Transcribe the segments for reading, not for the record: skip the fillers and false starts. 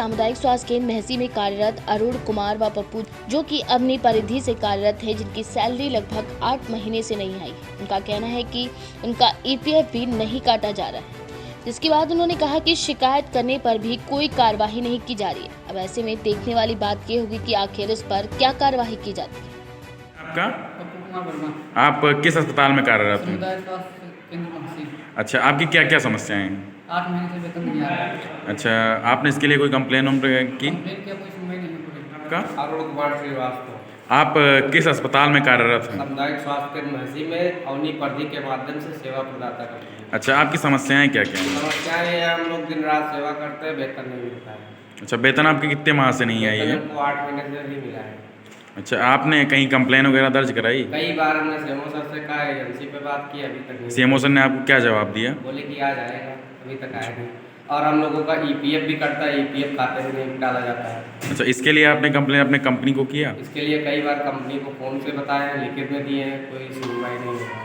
सामुदायिक स्वास्थ्य केंद्र महसी में कार्यरत अरुण कुमार व पप्पू, जो कि अपनी परिधि से कार्यरत है, जिनकी सैलरी लगभग 8 महीने से नहीं आई। उनका कहना है कि उनका EPF भी नहीं काटा जा रहा है, जिसके बाद उन्होंने कहा कि शिकायत करने पर भी कोई कार्रवाई नहीं की जा रही है। अब ऐसे में देखने वाली बात ये होगी कि आखिर इस पर क्या कार्रवाई की जाती है। आपका आप किस अस्पताल में कार्यरत हैं? अच्छा, आपकी क्या क्या समस्याएं हैं? 8 महीने से वेतन नहीं आ रहा है। अच्छा, आपने इसके लिए कोई कंप्लेन की? कंप्लेन किया, कोई सुनवाई नहीं हो रही। आपका अरुण कुमार श्रीवास्तव, आप किस अस्पताल में कार्यरत हैं? सामुदायिक स्वास्थ्य केंद्र महसी में अवनी परिधि के माध्यम से सेवा प्रदाता करते हैं। अच्छा, आपकी समस्याएं क्या क्या हैं? समस्याएं ये हम लोग दिन रात सेवा करते हैं, वेतन नहीं मिलता है। अच्छा, वेतन आपके कितने माह से नहीं आई है? वेतन हमको 8 महीने से नहीं मिला है। अच्छा, आपने कहीं कंप्लेन वगैरह दर्ज कराई? कई बार हमने सीएमओ सर से कहा, एजेंसी पे बात की, अभी तक नहीं। सीएमओ सर ने आपको क्या जवाब दिया? बोले कि आ जाएगा, अभी तक आया नहीं। और हम लोगों का EPF भी कटता है, EPF खाते में नहीं डाला जाता है। अच्छा, इसके लिए आपने कंप्लेन अपने कंपनी को किया? इसके लिए कई बार कंपनी को फ़ोन से बताया, लिखित में दिए हैं, कोई सुनवाई नहीं है।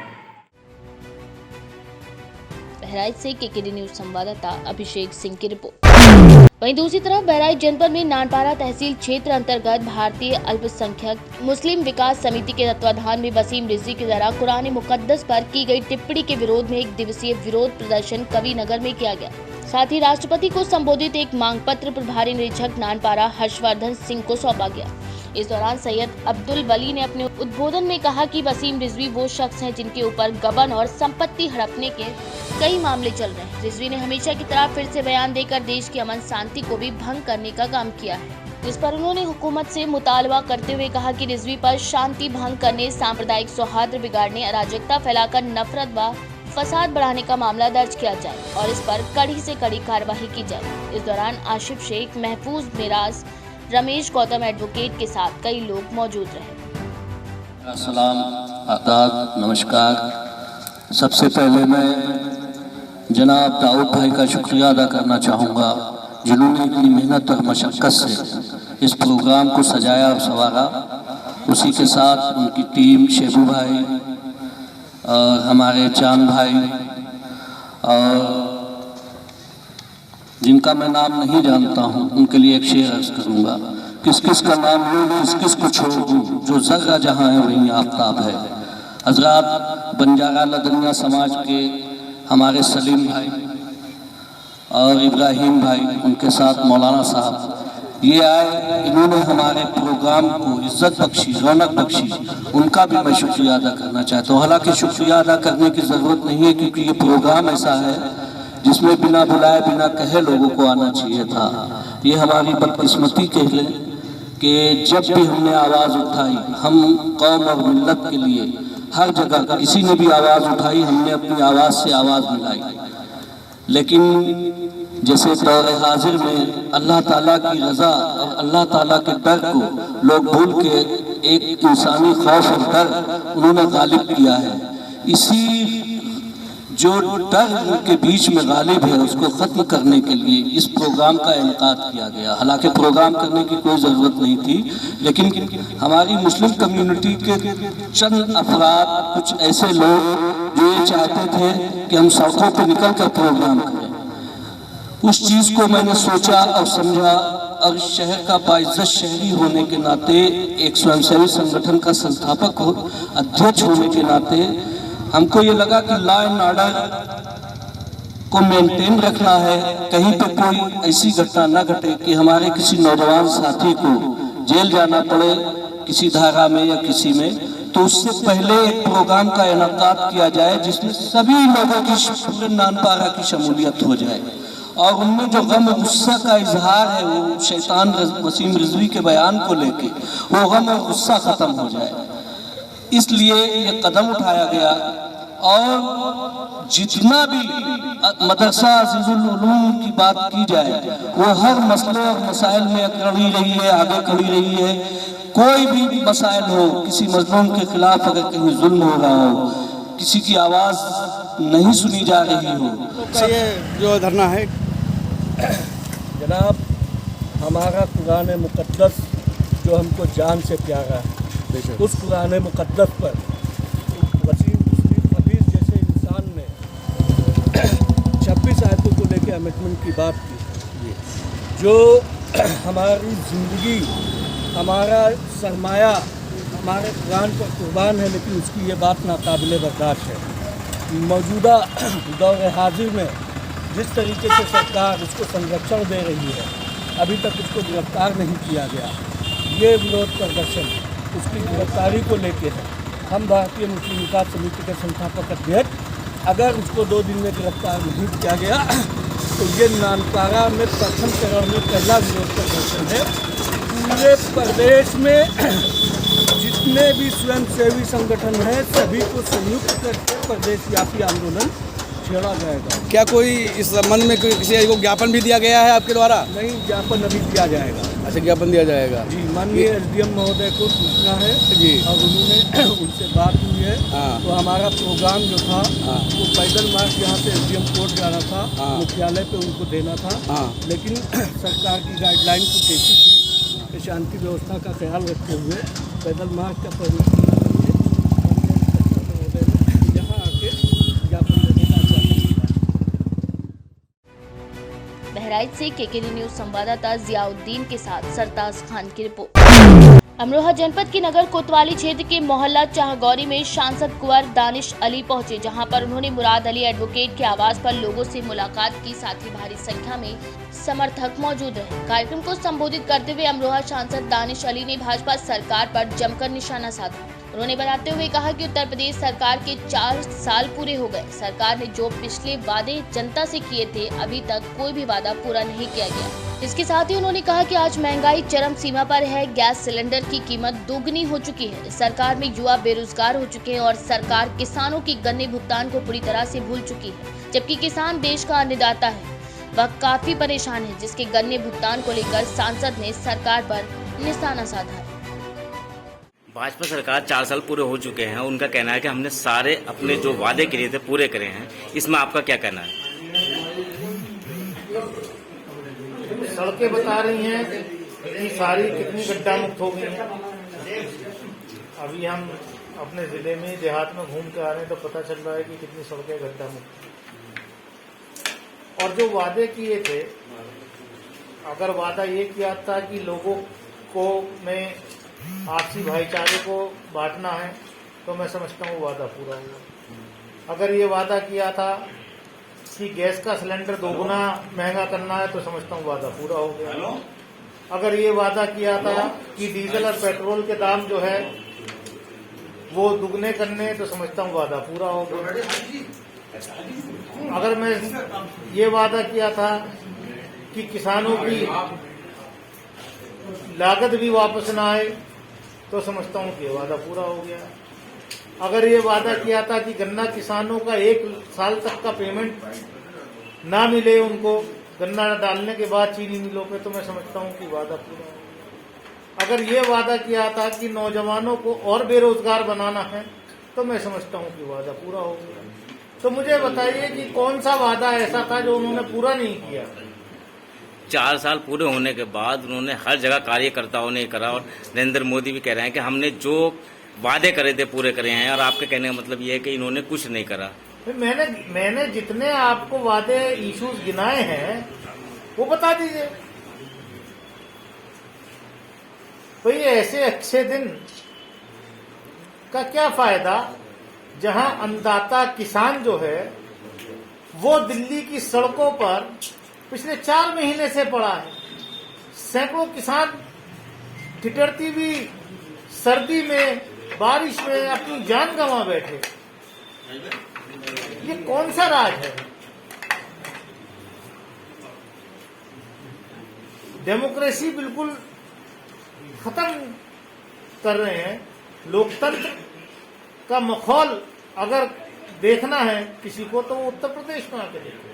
बहराइच से KKD न्यूज संवाददाता अभिषेक सिंह की रिपोर्ट। वहीं दूसरी तरफ बहराइच जनपद में नानपारा तहसील क्षेत्र अंतर्गत भारतीय अल्पसंख्यक मुस्लिम विकास समिति के तत्वाधान में वसीम रिजवी के द्वारा कुरान मुकद्दस पर की गई टिप्पणी के विरोध में 1 दिवसीय विरोध प्रदर्शन कवि नगर में किया गया। साथ ही राष्ट्रपति को संबोधित एक मांग पत्र प्रभारी निरीक्षक नानपारा हर्षवर्धन सिंह को सौंपा गया। इस दौरान सैयद अब्दुल वली ने अपने उद्बोधन में कहा कि वसीम रिजवी वो शख्स हैं जिनके ऊपर गबन और संपत्ति हड़पने के कई मामले चल रहे हैं। रिजवी ने हमेशा की तरह फिर से बयान देकर देश की अमन शांति को भी भंग करने का काम किया है, जिस पर उन्होंने हुकूमत से मुतालबा करते हुए कहा कि रिजवी पर शांति भंग करने, सांप्रदायिक सौहार्द बिगाड़ने, अराजकता फैलाकर नफरत व फसाद बढ़ाने का मामला दर्ज किया जाए और इस पर कड़ी से कड़ी कार्रवाई की जाए। इस दौरान आशिफ शेख, महफूज मिराज, रमेश गौतम एडवोकेट के साथ कई लोग मौजूद रहे। अस्सलाम, आदाब, नमस्कार। सबसे पहले मैं जनाब दाऊद भाई का शुक्रिया अदा करना चाहूँगा, जिन्होंने इतनी मेहनत और मशक्क़त से इस प्रोग्राम को सजाया और संवारा। उसी के साथ उनकी टीम, शेबू भाई और हमारे चांद भाई, और जिनका मैं नाम नहीं जानता हूँ उनके लिए एक शेर अर्ज करूँगा। किस किस का नाम लूँ, किस किस को छोड़ दूँ, जो जर्रा जहाँ है वहीं आफ्ताब है। हजरात बंजारा लदनिया समाज के हमारे सलीम भाई और इब्राहिम भाई, उनके साथ मौलाना साहब, ये आए, इन्होंने हमारे प्रोग्राम को इज्जत बख्शी, रौनक बख्शी, उनका भी मैं शुक्रिया अदा करना चाहता हूँ। हालांकि शुक्रिया अदा करने की ज़रूरत नहीं है, क्योंकि ये प्रोग्राम ऐसा है जिसमें बिना बुलाए बिना कहे लोगों को आना चाहिए था। ये हमारी बदकिस्मती कह लें कि जब भी हमने आवाज़ उठाई, हम कौम और मिल्लत के लिए हर जगह किसी ने भी आवाज़ उठाई, हमने अपनी आवाज़ से आवाज़ मिलाई। लेकिन जैसे दौर हाजिर में अल्लाह ताला की रज़ा और अल्लाह ताला के डर को लोग भूल के एक इंसानी खौफ और डर उन्होंने गालिब किया है। इसी जो डर के बीच में गालिब है, उसको ख़त्म करने के लिए इस प्रोग्राम का इनेकाद किया गया। हालांकि प्रोग्राम करने की कोई ज़रूरत नहीं थी, लेकिन हमारी मुस्लिम कम्युनिटी के चंद अफराद, कुछ ऐसे लोग जो ये चाहते थे कि हम सड़कों पर निकल कर प्रोग्राम करें, उस चीज़ को मैंने सोचा और समझा। और शहर का बाइज्जत शहरी होने के नाते, एक स्वयंसेवी संगठन का संस्थापक हो, अध्यक्ष होने के नाते हमको ये लगा कि लॉ एंड ऑर्डर को मेंटेन रखना है। कहीं पे कोई ऐसी घटना न घटे कि हमारे किसी नौजवान साथी को जेल जाना पड़े किसी धारा में या किसी में। तो उससे पहले एक प्रोग्राम का इनेकाद किया जाए जिसमें सभी लोगों की, पूरे नानपारा की शमूलियत हो जाए, और उनमें जो गम और गुस्सा का इजहार है, वो शैतान वसीम रिजवी के बयान को लेके वो गम और गुस्सा ख़त्म हो जाए। इसलिए ये कदम उठाया गया। और जितना भी मदरसा अज़ीज़ुल उलूम की बात की जाए, वो हर मसले और मसाइल में खड़ी रही है, आगे खड़ी रही है। कोई भी मसाइल हो, किसी मजलूम के खिलाफ अगर कहीं जुल्म हो रहा हो, किसी की आवाज़ नहीं सुनी जा रही हो, ये जो धरना है जनाब, हमारा कुरान मुकद्दस जो हमको जान से प्यारा है, उस कुरान मुकद्दस पर वसीम हफीज़ जैसे इंसान ने 26 आयतों को लेकर अमेंडमेंट की बात की, जो हमारी ज़िंदगी, हमारा सरमाया हमारे कुरान पर कुर्बान है, लेकिन उसकी ये बात नाकाबिले बर्दाश्त है। मौजूदा दौर हाजिर में जिस तरीके से सरकार उसको संरक्षण दे रही है, अभी तक उसको गिरफ्तार नहीं किया गया। ये विरोध प्रदर्शन उसकी गिरफ्तारी को लेके है। हम भारतीय मुस्लिम विकास समिति के संस्थापक अध्यक्ष, अगर उसको 2 दिन में गिरफ्तार नहीं किया गया तो ये नानपारा में प्रथम चरण में पहला विरोध प्रदर्शन है। पूरे प्रदेश में जितने भी स्वयंसेवी संगठन हैं सभी को संयुक्त करके प्रदेशव्यापी आंदोलन छेड़ा जाएगा। क्या कोई इस संबंध में किसी को ज्ञापन भी दिया गया है आपके द्वारा? नहीं, ज्ञापन अभी दिया जाएगा। अच्छा, ज्ञापन दिया जाएगा जी, माननीय एसडीएम महोदय को सूचना है जी, और उन्होंने उनसे बात हुई है। हाँ। तो हमारा प्रोग्राम जो था हाँ। वो पैदल मार्च यहाँ से एसडीएम कोर्ट जाना था, हाँ। मुख्यालय पे उनको देना था, हाँ। लेकिन सरकार की गाइडलाइन कुछ ऐसी थी कि शांति व्यवस्था का ख्याल रखते हुए पैदल मार्च का परमिशन यहाँ आके ज्ञापन देने का बहराइच से केकेडी न्यूज संवाददाता जियाउद्दीन के साथ सरताज खान की रिपोर्ट। अमरोहा जनपद के नगर कोतवाली क्षेत्र के मोहल्ला चाहगौरी में सांसद कुंवर दानिश अली पहुंचे, जहां पर उन्होंने मुराद अली एडवोकेट के आवास पर लोगों से मुलाकात की। साथ ही भारी संख्या में समर्थक मौजूद रहे। कार्यक्रम को संबोधित करते हुए अमरोहा सांसद दानिश अली ने भाजपा सरकार पर जमकर निशाना साधा। उन्होंने बताते हुए कहा कि उत्तर प्रदेश सरकार के 4 साल पूरे हो गए। सरकार ने जो पिछले वादे जनता से किए थे, अभी तक कोई भी वादा पूरा नहीं किया गया। इसके साथ ही उन्होंने कहा कि आज महंगाई चरम सीमा पर है। गैस सिलेंडर की कीमत दोगुनी हो चुकी है। सरकार में युवा बेरोजगार हो चुके हैं और सरकार किसानों की गन्ने भुगतान को पूरी तरह से भूल चुकी है, जबकि किसान देश का अन्नदाता है। वह काफी परेशान है, जिसके गन्ने भुगतान को लेकर सांसद ने सरकार पर निशाना साधा है। भाजपा सरकार 4 साल पूरे हो चुके हैं। उनका कहना है कि हमने सारे अपने जो वादे किए थे पूरे करे हैं। इसमें आपका क्या कहना है? सड़कें बता रही हैं कि सारी कितनी गड्ढा मुक्त हो गई हैं। अभी हम अपने जिले में देहात में घूम के आ रहे हैं तो पता चल रहा है कि कितनी सड़कें गड्ढा मुक्त। और जो वादे किए थे, अगर वादा ये किया था कि लोगों को में आपसी भाईचारे को बांटना है, तो मैं समझता हूँ वादा पूरा हुआ। अगर ये वादा किया था कि गैस का सिलेंडर दोगुना महंगा करना है, तो समझता हूँ वादा पूरा हो गया। अगर ये वादा किया था कि डीजल और पेट्रोल के दाम जो है वो दुगने करने, तो समझता हूँ वादा पूरा हो गया। अगर मैं ये वादा किया था कि किसानों की लागत भी वापस न आए, तो समझता हूँ कि ये वादा पूरा हो गया। अगर ये वादा किया था कि गन्ना किसानों का 1 साल तक का पेमेंट ना मिले उनको गन्ना डालने के बाद चीनी मिलों पे, तो मैं समझता हूँ कि वादा पूरा हो गया। अगर ये वादा किया था कि नौजवानों को और बेरोजगार बनाना है, तो मैं समझता हूँ कि वादा पूरा हो गया। तो मुझे बताइए कि कौन सा वादा ऐसा था जो उन्होंने पूरा नहीं किया? 4 साल पूरे होने के बाद उन्होंने हर जगह कार्यकर्ताओं ने करा और नरेंद्र मोदी भी कह रहे हैं कि हमने जो वादे करे थे पूरे करे हैं। और आपके कहने का मतलब ये है कि इन्होंने कुछ नहीं करा। मैंने जितने आपको वादे इश्यूज गिनाए हैं वो बता दीजिए। भाई ऐसे अच्छे दिन का क्या फायदा जहां अन्नदाता किसान जो है वो दिल्ली की सड़कों पर पिछले 4 महीने से पड़ा है। सैकड़ों किसान ठिठुरती हुई सर्दी में बारिश में अपनी जान गंवा बैठे। ये कौन सा राज है? डेमोक्रेसी बिल्कुल खत्म कर रहे हैं। लोकतंत्र का माहौल अगर देखना है किसी को, तो वो उत्तर प्रदेश में आके देखे।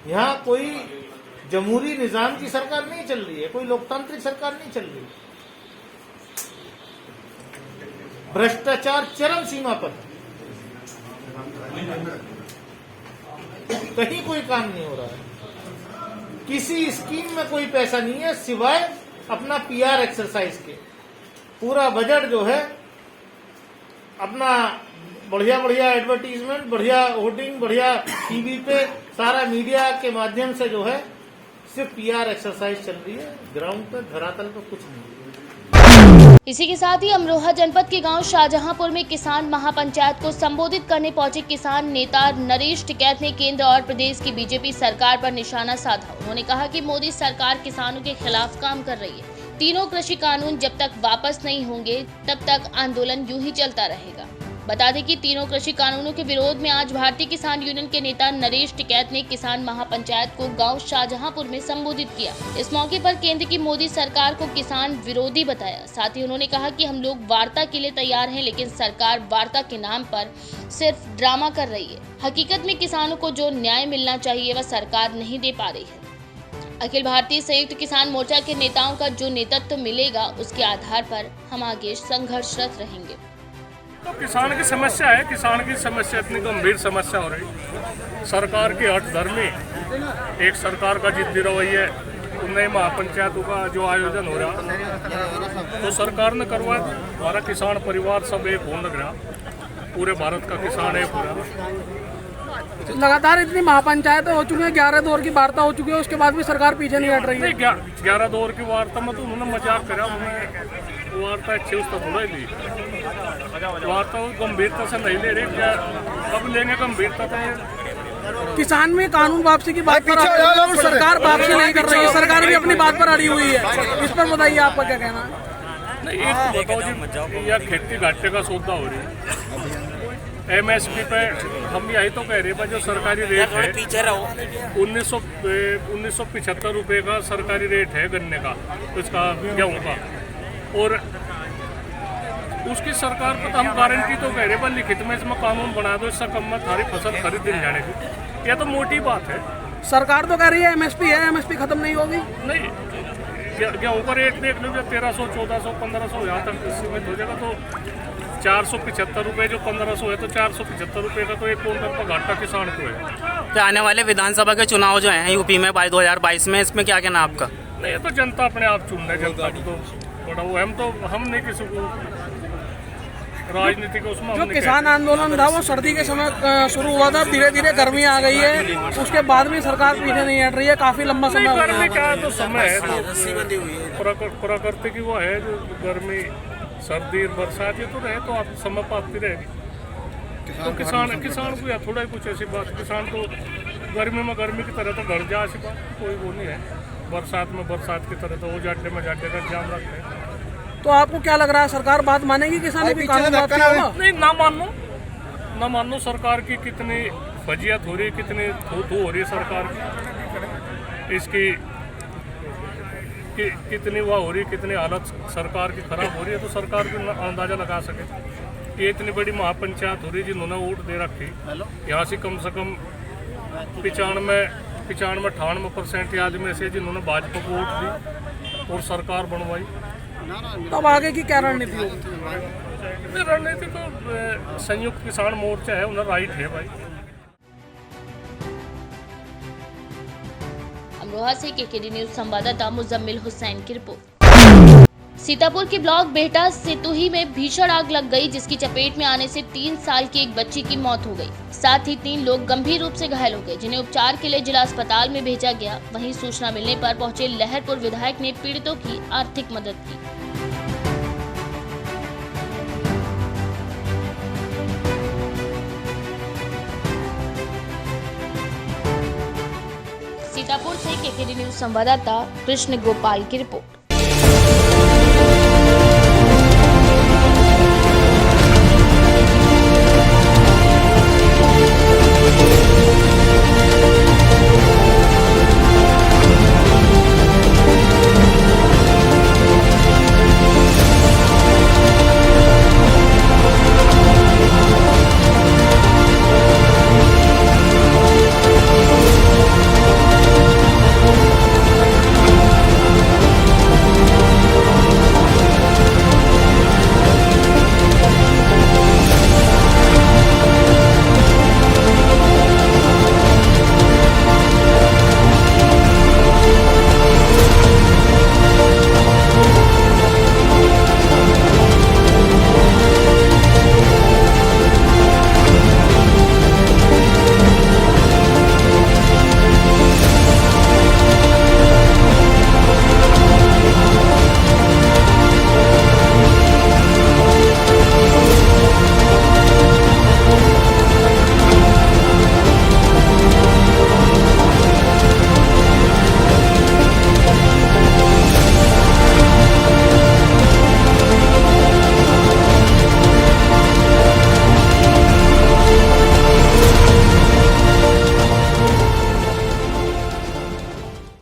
यहाँ कोई जमहूरी निजाम की सरकार नहीं चल रही है, कोई लोकतांत्रिक सरकार नहीं चल रही। भ्रष्टाचार चरम सीमा पर, कहीं कोई काम नहीं हो रहा है। किसी स्कीम में कोई पैसा नहीं है सिवाय अपना पीआर एक्सरसाइज के। पूरा बजट जो है अपना बढ़िया एडवर्टीजमेंट, बढ़िया होर्डिंग, बढ़िया टीवी पे सारा मीडिया के माध्यम से जो है सिर्फ PR एक्सरसाइज चल रही है, ग्राउंड पे धरातल पे कुछ नहीं। इसी के साथ ही अमरोहा जनपद के गांव शाहजहांपुर में किसान महापंचायत को संबोधित करने पहुंचे किसान नेता नरेश टिकैत ने केंद्र और प्रदेश की बीजेपी सरकार पर निशाना साधा। उन्होंने कहा कि मोदी सरकार किसानों के खिलाफ काम कर रही है। तीनों कृषि कानून जब तक वापस नहीं होंगे तब तक आंदोलन यूं ही चलता रहेगा। बता दें कि तीनों कृषि कानूनों के विरोध में आज भारतीय किसान यूनियन के नेता नरेश टिकैत ने किसान महापंचायत को गांव शाहजहांपुर में संबोधित किया। इस मौके पर केंद्र की मोदी सरकार को किसान विरोधी बताया। साथ ही उन्होंने कहा कि हम लोग वार्ता के लिए तैयार हैं, लेकिन सरकार वार्ता के नाम पर सिर्फ ड्रामा कर रही है। हकीकत में किसानों को जो न्याय मिलना चाहिए वह सरकार नहीं दे पा रही है। अखिल भारतीय संयुक्त किसान मोर्चा के नेताओं का जो नेतृत्व मिलेगा उसके आधार पर हम आगे संघर्षरत रहेंगे। तो किसान की समस्या है, किसान की समस्या इतनी गंभीर समस्या हो रही। सरकार की हठधर्मी, एक सरकार का जिद्दी रवैया, नए महापंचायतों का जो आयोजन हो रहा तो सरकार ने करवाया। हमारा किसान परिवार सब एक होने लग रहा, पूरे भारत का किसान है पूरा। लगातार इतनी महापंचायतें हो चुकी है, 11 दौर की वार्ता हो चुकी है, उसके बाद भी सरकार पीछे नहीं हट रही है। 11 दौर की वार्ता में तो उन्होंने मजाक करा, उन्होंने वार्ता अच्छी उसका थोड़ा ही दी। वार्ता गंभीरता से नहीं ले रही, क्या कब लेंगे गंभीरता से। किसान में कानून वापसी की बात कर सरकार वापसी नहीं कर रही है, सरकार भी अपनी बात पर अड़ी हुई है। इस पर बताइए आपका क्या कहना है? नहीं, एक तो बताओ जी, यह खेती घाटे का सौदा हो रही है। MSP पे हम यही तो कह रहे हैं, जो सरकारी रेट है 1975 रुपये का सरकारी रेट है गन्ने का, उसका गेहूँ का, और उसकी सरकार पर हम गारंटी तो कह रहे हैं, लिखित में इसमें कानून बना दो, इससे कम में थारी फसल खरीद दी जाने की। यह तो मोटी बात है। सरकार तो कह रही है MSP है, MSP खत्म नहीं होगी। नहीं, गेहूँ का रेट देख लो, 1300, 1400, 1500 यहाँ तक सीमित हो जाएगा। तो 475 रुपये जो 1500 है, तो 475 रुपये का तो एक क्विंटल का घाटा किसान को है। तो आने वाले विधानसभा के चुनाव जो हैं यूपी में 2022 में, इसमें क्या कहना आपका? नहीं, ये तो जनता अपने आप चुन रही है, जनता को तो बड़ा वो, हम नहीं किसी को राजनीति को उसमें। जो किसान आंदोलन था वो सर्दी के समय शुरू हुआ था, धीरे धीरे गर्मी आ गई है, उसके बाद भी सरकार पीछे नहीं हट रही है। काफी लंबा समय गर्मी का तो समय है, प्रकृति की वो है, जो गर्मी सर्दी बरसात ये तो रहे, तो आप समय पाती रहेगी। तो किसान को या थोड़ा ही कुछ ऐसी बात, किसान तो गर्मी में गर्मी की तरह तो घर जा, ऐसी बात कोई वो नहीं है। बरसात में बरसात की तरह तो वो जाटे में जाटे का जाम रखते हैं। तो आपको क्या लग रहा है, सरकार बात मानेगी किसानों की? नहीं, ना मानो सरकार की कितनी फजियत हो रही है, कितनी थू हो रही है सरकार की, इसकी कितनी वह हो रही है, कितनी हालत सरकार की खराब हो रही है, तो सरकार की अंदाजा लगा सके। ये इतनी बड़ी महापंचायत हो रही है जिन्होंने वोट दे रखी, यहाँ से कम 95-98% आदमी ऐसे जिन्होंने भाजपा को वोट दी और सरकार बनवाई। तब आगे की क्या रणनीति होगी? रणनीति तो संयुक्त किसान मोर्चा है, उन्हें राइट है भाई। अमरोहा से KKD न्यूज संवाददाता मुजम्मिल हुसैन की रिपोर्ट। सीतापुर के ब्लॉक बेहटा सेतुही में भीषण आग लग गई, जिसकी चपेट में आने से 3 साल की एक बच्ची की मौत हो गई। साथ ही 3 लोग गंभीर रूप से घायल हो गए, जिन्हें उपचार के लिए जिला अस्पताल में भेजा गया। वहीं सूचना मिलने पर पहुंचे लहरपुर विधायक ने पीड़ितों की आर्थिक मदद की। सीतापुर से KKD न्यूज संवाददाता कृष्ण गोपाल की रिपोर्ट।